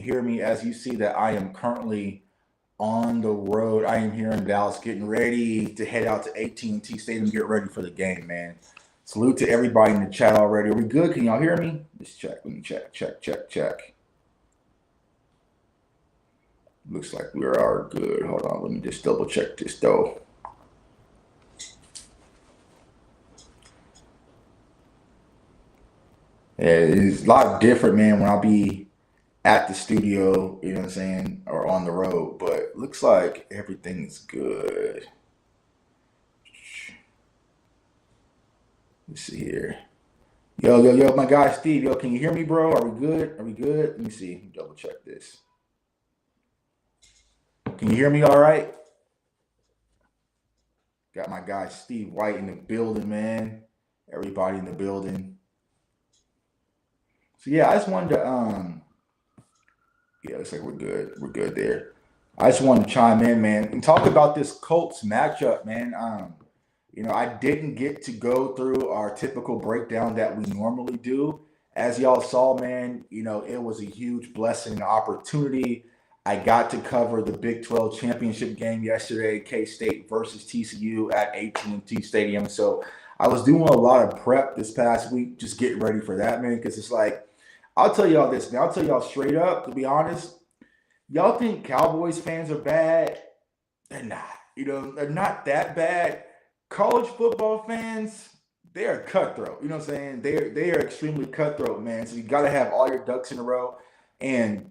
hear me as you see that I am currently on the road. I am here in Dallas getting ready to head out to AT&T Stadium, get ready for the game, man. Salute to everybody in the chat already. Are we good? Can y'all hear me? Let's check. Let me check. Looks like we are good. Hold on. Let me just double check this though. Yeah, it's a lot different, man, when I be at the studio, you know what I'm saying, or on the road. But looks like everything's good. Let's see here. Yo, my guy Steve. Yo, can you hear me, bro? Are we good? Are we good? Let me see. Double check this. Can you hear me all right? Got my guy Steve White in the building, man. Everybody in the building. So yeah, I just wanted to yeah, looks like we're good. We're good there. I just wanted to chime in, man, and talk about this Colts matchup, man. I didn't get to go through our typical breakdown that we normally do. As y'all saw, man, it was a huge blessing and opportunity. I got to cover the Big 12 championship game yesterday, K-State versus TCU at AT&T Stadium. So I was doing a lot of prep this past week, just getting ready for that, man, because it's like, I'll tell y'all this, man. I'll tell y'all straight up, to be honest. Y'all think Cowboys fans are bad? They're not. They're not that bad. College football fans, they are cutthroat. You know what I'm saying? They are extremely cutthroat, man. So you got to have all your ducks in a row. And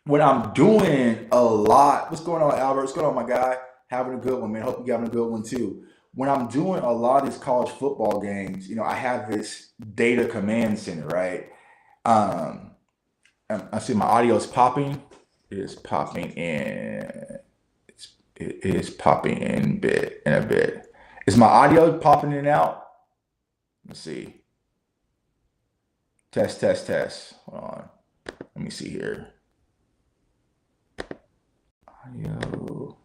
when I'm doing a lot, what's going on, Albert? What's going on, my guy? Having a good one, man. Hope you're having a good one too. When I'm doing a lot of these college football games, I have this data command center, right? Um, I see my audio is popping. It is popping in. It is popping in a bit. Is my audio popping in and out? Let's see. Test. Hold on. Let me see here. Audio.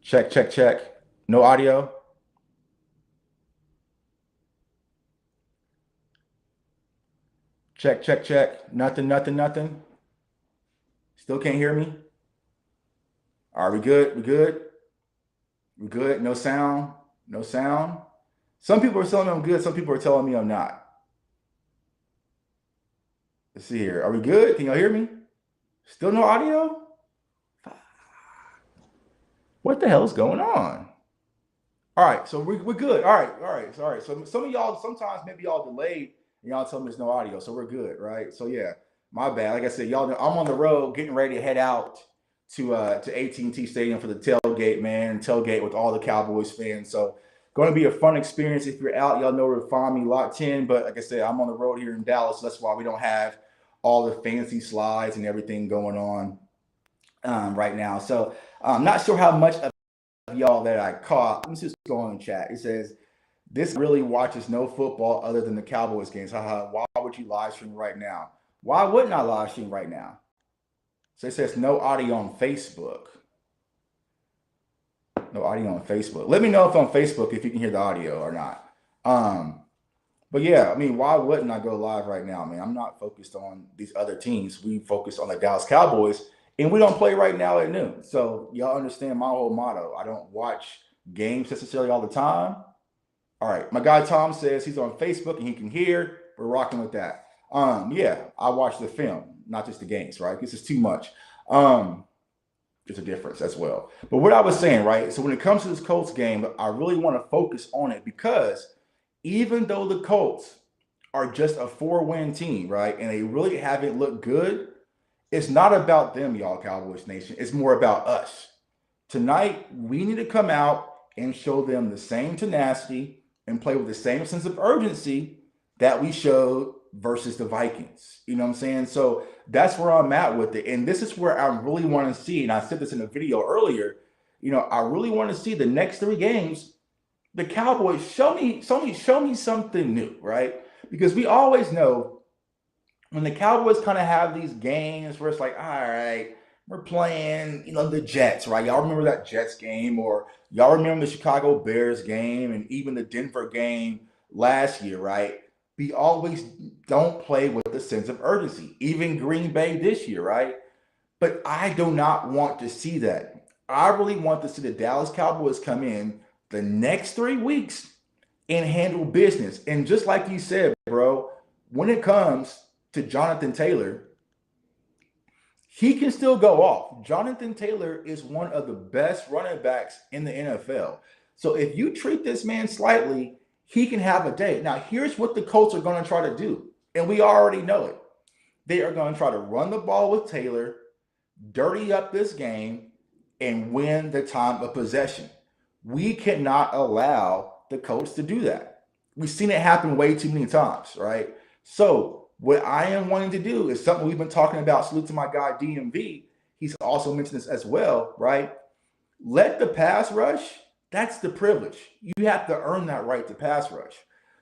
Check, check, check. No audio. Check, check, check. Nothing, nothing, nothing. Still can't hear me. Are we good? We good? We good? No sound? No sound? Some people are telling me I'm good. Some people are telling me I'm not. Let's see here. Are we good? Can y'all hear me? Still no audio? What the hell is going on? All right, so we're good. All right, all right, all right. So some of y'all, sometimes maybe y'all delayed and y'all tell me there's no audio, so we're good, right? So yeah, my bad. Like I said, y'all know I'm on the road getting ready to head out to AT&T Stadium for the tailgate, man. Tailgate with all the Cowboys fans. So going to be a fun experience. If you're out, y'all know where to find me, locked in. But like I said, I'm on the road here in Dallas. So that's why we don't have all the fancy slides and everything going on right now. So I'm not sure how much of y'all that I caught. Let me just go on the chat. It says, this really watches no football other than the Cowboys games. Haha, why would you live stream right now? Why wouldn't I live stream right now? So it says no audio on Facebook. No audio on Facebook. Let me know if on Facebook if you can hear the audio or not. But yeah, I mean, why wouldn't I go live right now, man? I'm not focused on these other teams. We focus on the Dallas Cowboys, and we don't play right now at noon. So y'all understand my whole motto. I don't watch games necessarily all the time. All right, my guy Tom says he's on Facebook and he can hear. We're rocking with that. Yeah, I watch the film, not just the games, right? This is too much. There's a difference as well. But what I was saying, right? So when it comes to this Colts game, I really want to focus on it because even though the Colts are just a 4-win team, right? And they really haven't looked good, it's not about them, y'all, Cowboys Nation. It's more about us. Tonight, we need to come out and show them the same tenacity and play with the same sense of urgency that we showed versus the Vikings. You know what I'm saying? So that's where I'm at with it. And this is where I really want to see, and I said this in a video earlier, I really want to see the next 3 games, the Cowboys show me something new, right? Because we always know when the Cowboys kind of have these games where it's like, all right, we're playing, the Jets, right? Y'all remember that Jets game, or y'all remember the Chicago Bears game, and even the Denver game last year, right? We always don't play with a sense of urgency. Even Green Bay this year, right? But I do not want to see that. I really want to see the Dallas Cowboys come in the next 3 weeks and handle business. And just like you said, bro, when it comes to Jonathan Taylor, he can still go off. Jonathan Taylor is one of the best running backs in the NFL. So if you treat this man slightly, he can have a day. Now, here's what the Colts are going to try to do, and we already know it. They are going to try to run the ball with Taylor, dirty up this game, and win the time of possession. We cannot allow the Colts to do that. We've seen it happen way too many times, right? So what I am wanting to do is something we've been talking about. Salute to my guy DMV. He's also mentioned this as well, right? Let the pass rush, that's the privilege. You have to earn that right to pass rush.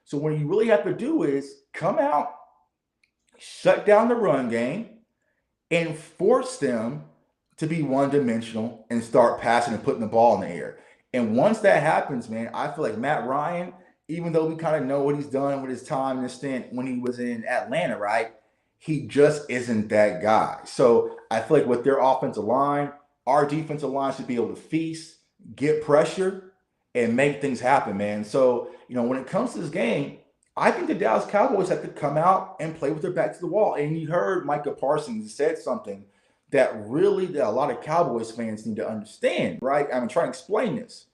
So what you really have to do is come out, shut down the run game, and force them to be one-dimensional and start passing and putting the ball in the air. And once that happens, man, I feel like Matt Ryan, even though we kind of know what he's done with his time in the stint when he was in Atlanta, right? He just isn't that guy. So I feel like with their offensive line, our defensive line should be able to feast, get pressure, and make things happen, man. So, when it comes to this game, I think the Dallas Cowboys have to come out and play with their back to the wall. And you heard Micah Parsons said something that a lot of Cowboys fans need to understand, right? I'm trying to explain this.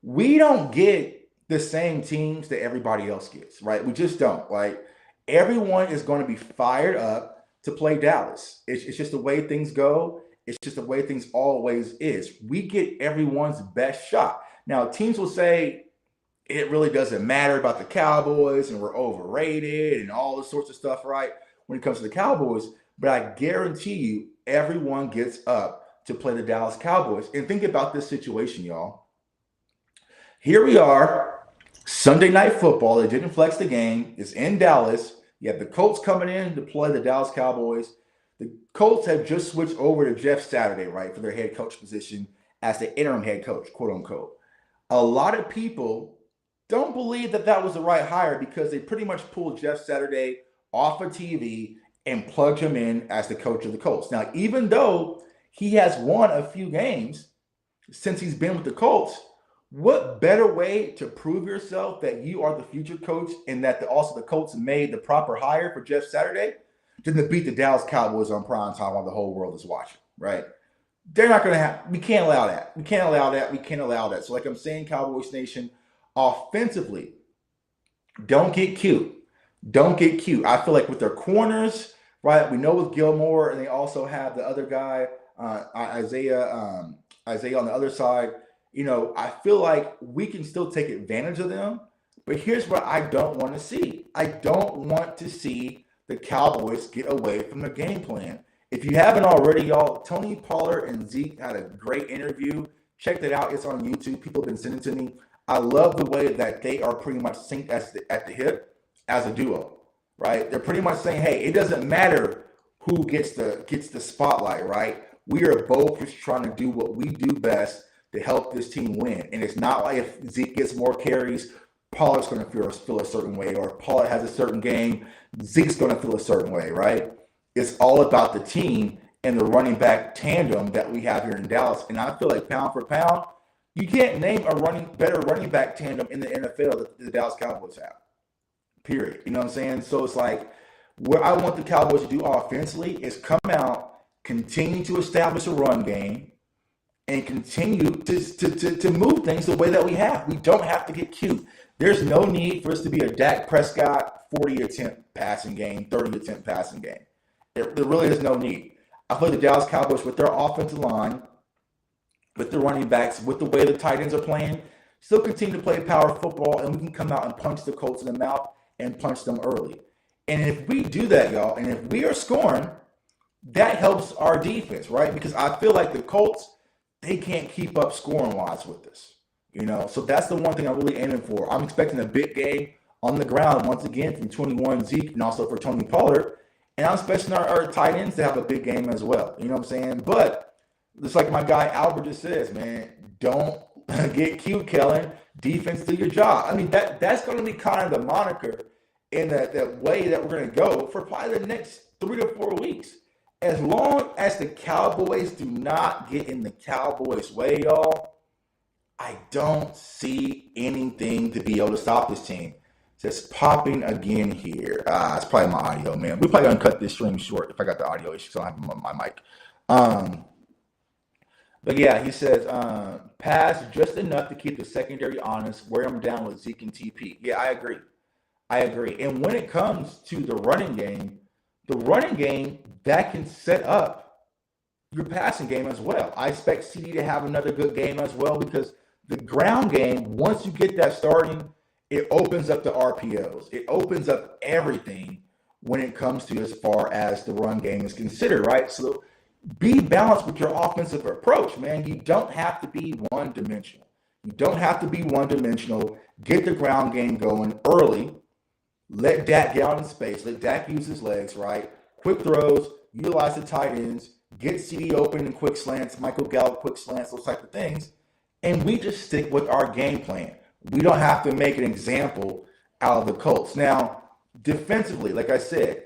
We don't get the same teams that everybody else gets, right? We just don't. Like, everyone is going to be fired up to play Dallas. It's just the way things go. It's just the way things always is. We get everyone's best shot. Now, teams will say it really doesn't matter about the Cowboys and we're overrated and all this sorts of stuff, right? When it comes to the Cowboys, but I guarantee you, everyone gets up to play the Dallas Cowboys. And think about this situation, y'all. Here we are, Sunday Night Football. They didn't flex the game. It's in Dallas. You have the Colts coming in to play the Dallas Cowboys. The Colts have just switched over to Jeff Saturday, right, for their head coach position as the interim head coach, quote unquote. A lot of people don't believe that that was the right hire because they pretty much pulled Jeff Saturday off of TV and plugged him in as the coach of the Colts. Now, even though he has won a few games since he's been with the Colts, what better way to prove yourself that you are the future coach and that also the Colts made the proper hire for Jeff Saturday than to beat the Dallas Cowboys on prime time while the whole world is watching, right? They're not going to have, we can't allow that. We can't allow that. We can't allow that. So like I'm saying, Cowboys Nation, offensively, don't get cute. Don't get cute. I feel like with their corners, right, we know with Gilmore, and they also have the other guy, Isaiah on the other side. You know, I feel like we can still take advantage of them. But here's what I don't want to see. I don't want to see the Cowboys get away from the game plan. If you haven't already, y'all, Tony Pollard and Zeke had a great interview. Check that out. It's on YouTube. People have been sending it to me. I love the way that they are pretty much synced at the hip as a duo, right? They're pretty much saying, hey, it doesn't matter who gets the spotlight, right? We are both just trying to do what we do best to help this team win. And it's not like if Zeke gets more carries, Pollard's going to feel a certain way, or if Pollard has a certain game, Zeke's going to feel a certain way, right? It's all about the team and the running back tandem that we have here in Dallas. And I feel like pound for pound, you can't name a better running back tandem in the NFL that the Dallas Cowboys have. Period. You know what I'm saying? So it's like what I want the Cowboys to do offensively is come out, continue to establish a run game, and continue to move things the way that we have. We don't have to get cute. There's no need for us to be a Dak Prescott 40 attempt passing game, 30 attempt passing game. There really is no need. I feel like the Dallas Cowboys with their offensive line, with the running backs, with the way the tight ends are playing, still continue to play power football, and we can come out and punch the Colts in the mouth and punch them early. And if we do that, y'all, and if we are scoring, that helps our defense, right? Because I feel like the Colts, they can't keep up scoring-wise with us, you know? So that's the one thing I'm really aiming for. I'm expecting a big game on the ground, once again, from 21 Zeke and also for Tony Pollard. And I'm expecting our tight ends to have a big game as well. You know what I'm saying? But just like my guy Albert just says, man, don't get cute, Kellen. Defense, do your job. I mean, that's going to be kind of the moniker in that way that we're going to go for probably the next 3 to 4 weeks. As long as the Cowboys do not get in the Cowboys' way, y'all, I don't see anything to be able to stop this team. Just popping again here. It's probably my audio, man. We're probably going to cut this stream short if I got the audio issue, so I have my mic. But yeah, he says, pass just enough to keep the secondary honest, wear them down with Zeke and TP. Yeah, I agree. And when it comes to the running game, that can set up your passing game as well. I expect CD to have another good game as well because the ground game, once you get that starting, it opens up the RPOs. It opens up everything when it comes to as far as the run game is considered, right? So be balanced with your offensive approach, man. You don't have to be one-dimensional. Get the ground game going early. Let Dak get out in space. Let Dak use his legs, right? Quick throws, utilize the tight ends, get CD open in quick slants, Michael Gallup quick slants, those type of things. And we just stick with our game plan. We don't have to make an example out of the Colts. Now, defensively, like I said,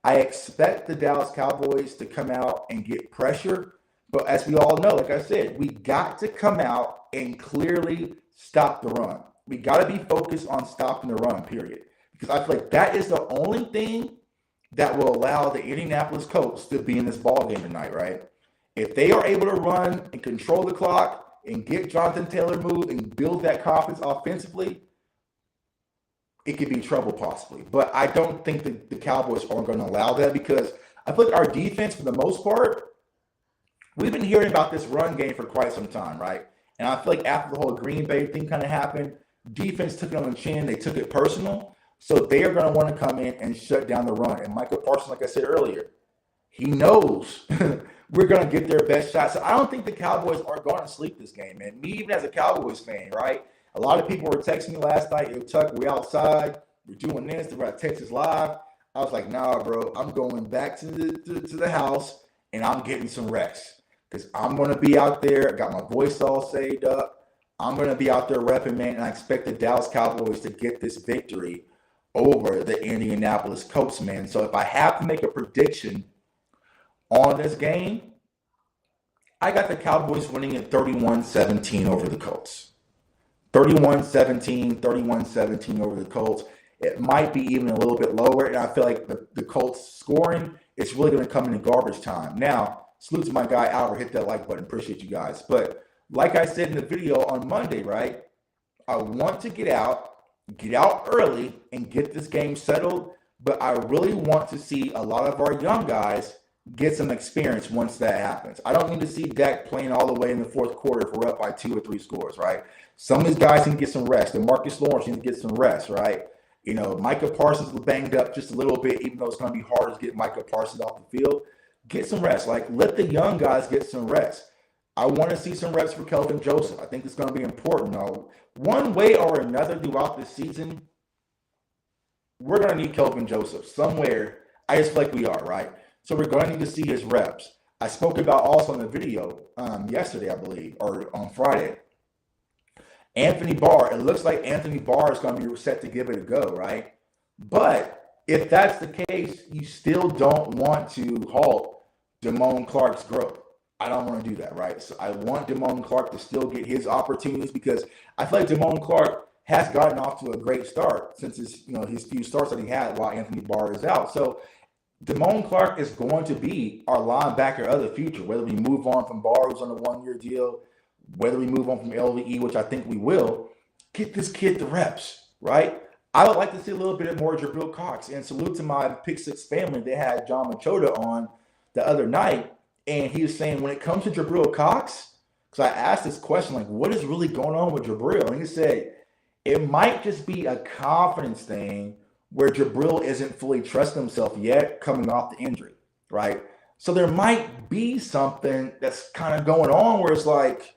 I expect the Dallas Cowboys to come out and get pressure. But as we all know, like I said, we got to come out and clearly stop the run. We got to be focused on stopping the run, period. Because I feel like that is the only thing that will allow the Indianapolis Colts to be in this ball game tonight, right? If they are able to run and control the clock and get Jonathan Taylor moved and build that confidence offensively, it could be trouble possibly. But I don't think the Cowboys are going to allow that because I feel like our defense, for the most part, we've been hearing about this run game for quite some time, right? And I feel like after the whole Green Bay thing kind of happened, defense took it on the chin. They took it personal. So they are going to want to come in and shut down the run. And Michael Parsons, like I said earlier, he knows we're going to get their best shot. So I don't think the Cowboys are going to sleep this game, man. Me, even as a Cowboys fan, right? A lot of people were texting me last night. Yo, Tuck, we're outside. We're doing this. We're at Texas Live. I was like, nah, bro. I'm going back to the house, and I'm getting some rest. because I'm going to be out there. I got my voice all saved up. I'm going to be out there repping, man, and I expect the Dallas Cowboys to get this victory over the Indianapolis Colts, man. So if I have to make a prediction on this game, I got the Cowboys winning at 31-17 over the Colts. 31-17, 31-17 over the Colts. It might be even a little bit lower, and I feel like the Colts scoring is really going to come in garbage time. Now, salute to my guy Albert. Hit that like button. Appreciate you guys. But like I said in the video on Monday, right, I want to get out early and get this game settled, but I really want to see a lot of our young guys get some experience once that happens. I don't need to see Dak playing all the way in the fourth quarter if we're up by 2 or 3 scores, right? Some of these guys need to get some rest. And Marcus Lawrence needs to get some rest, right? You know, Micah Parsons was banged up just a little bit, even though it's going to be hard to get Micah Parsons off the field. Get some rest. Like, let the young guys get some rest. I want to see some reps for Kelvin Joseph. I think it's going to be important. Now, one way or another throughout the season, we're going to need Kelvin Joseph somewhere. I just feel like we are, right? So we're going to need to see his reps. I spoke about also in the video yesterday, I believe, or on Friday. Anthony Barr, it looks like Anthony Barr is going to be set to give it a go, right? But if that's the case, you still don't want to halt Damone Clark's growth. I don't want to do that, right? So I want Damone Clark to still get his opportunities because I feel like Damone Clark has gotten off to a great start since his few starts that he had while Anthony Barr is out. So Damone Clark is going to be our linebacker of the future, whether we move on from Barr, who's on a 1-year deal, whether we move on from LVE, which I think we will. Get this kid the reps, right? I would like to see a little bit more Jabril Cox. And salute to my Pick Six family. They had John Machota on the other night, and he was saying when it comes to Jabril Cox, because I asked this question, like, what is really going on with Jabril? And he said, it might just be a confidence thing where Jabril isn't fully trusting himself yet coming off the injury, right? So there might be something that's kind of going on where it's like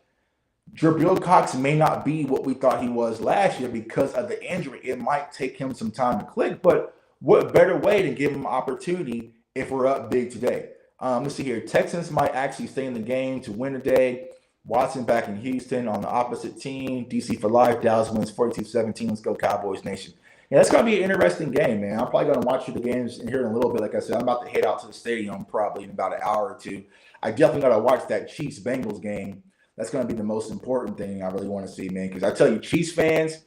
Jabril Cox may not be what we thought he was last year because of the injury. It might take him some time to click, but what better way to give him an opportunity if we're up big today? Let's see here. Texans might actually stay in the game to win today. Watson back in Houston on the opposite team. DC for life. Dallas wins 42-17. Let's go Cowboys Nation. Yeah, that's going to be an interesting game, man. I'm probably going to watch the games in here in a little bit. Like I said, I'm about to head out to the stadium probably in about an hour or two. I definitely got to watch that Chiefs-Bengals game. That's going to be the most important thing I really want to see, man. Because I tell you, Chiefs fans,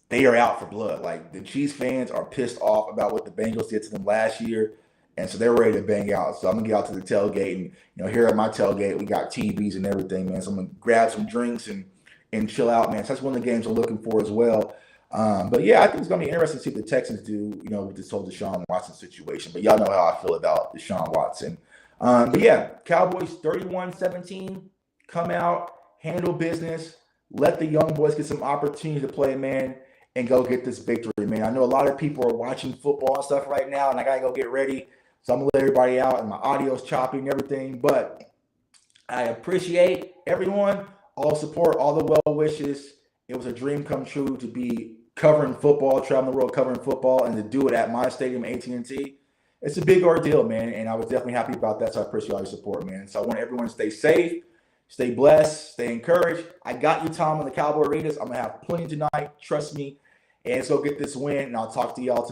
they are out for blood. Like, the Chiefs fans are pissed off about what the Bengals did to them last year. And so they're ready to bang out. So I'm going to get out to the tailgate. And, here at my tailgate, we got TVs and everything, man. So I'm going to grab some drinks and chill out, man. So that's one of the games I'm looking for as well. But yeah, I think it's going to be interesting to see what the Texans do, with this whole Deshaun Watson situation. But y'all know how I feel about Deshaun Watson. But yeah, Cowboys 31-17, come out, handle business, let the young boys get some opportunity to play, man, and go get this victory, man. I know a lot of people are watching football and stuff right now, and I got to go get ready. So I'm going to let everybody out, and my audio's choppy and everything. But I appreciate everyone, all support, all the well wishes. It was a dream come true to be covering football, traveling the world covering football, and to do it at my stadium, AT&T. It's a big ordeal, man, and I was definitely happy about that, so I appreciate all your support, man. So I want everyone to stay safe, stay blessed, stay encouraged. I got you, Tom, on the Cowboy Raiders. I'm going to have plenty tonight, trust me, and let's go get this win, and I'll talk to y'all tomorrow.